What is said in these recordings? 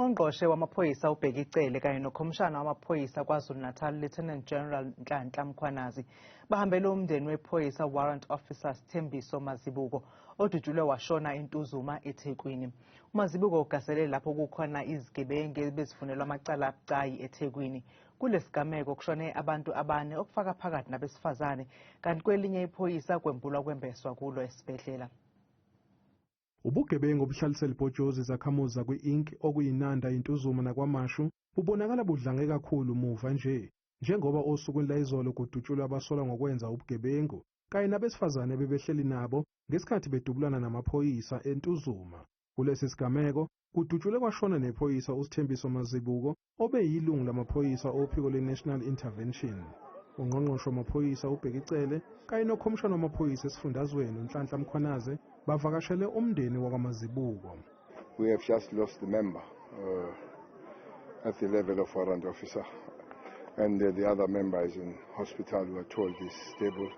Ungqongqoshe Wamaphoyisa uBheki Cele kanye noKhomishana Wamaphoyisa KwaZulu Natal Lieutenant General Nhlanhla Mkhwananzi bahambele umndeni wePhoyisa uWarrant Officer Sithembiso Mazibuko odutshulwe washona eNtuzuma eThekwini. uMazibuko ugasele lapho kukhona izigebengu bezifunelwa amacala abucayi eThekwini. Kulesigameko kushone abantu abane okufaka phakathi nabesifazane kanti kwelinye iPhoyisa kwembulwa kwembeswa kulo esibhedlela. Ubugebengu obuhlalisela ibhojozi zakhamuza kwi-Inc okuyinanda eNtuzuma nakwaMashu bubonakala budlange kakhulu muva njengoba osukwini layizolo kudutshulwe abasolwa ngokwenza ubugebengu kanye nabesifazane bebehleli nabo ngesikhathi bedubulana namaphoyisa eNtuzuma. Kulesi sigameko kudutshulwe kwashona nephoyisa uSithembiso Mazibuko obeyilungu lamaphoyisa ophiko le-National Intervention. Ungqongqoshe Wamaphoyisa uBheki Cele kanye noKhomishana Wamaphoyisa esifundazweni uNhlanhla Mkhwananzi bavakashele umndeni wakwaMazibuko. We have just lost a member at the level of warrant officer, and the other member is in hospital. We are told he's stable.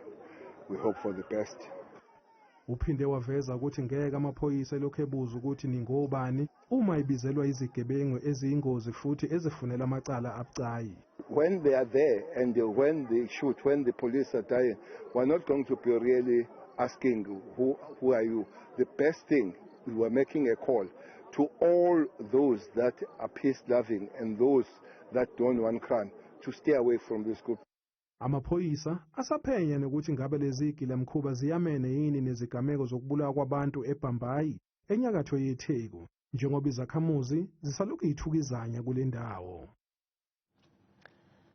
We hope for the best. Uphinde waveza ukuthi ngeke amaphoyisa elokhu ebuza ukuthi ningobani uma ibizelwa izigebengu eziyingozi futhi ezifunela amacala abucayi. When they are there and when they shoot, when the police are dying, we're not going to be really asking who are you. The best thing, we were making a call to all those that are peace-loving and those that don't want crime to stay away from this group. Amaphoyisa asaphenya nokuthi ngabe lezi gilamkhuba ziyamene yini nezigameko zokubulawa kwabantu eBhambayi enyakatho yeTheku njengoba izakhamuzi zisalokhu yithukizanya kule ndawo.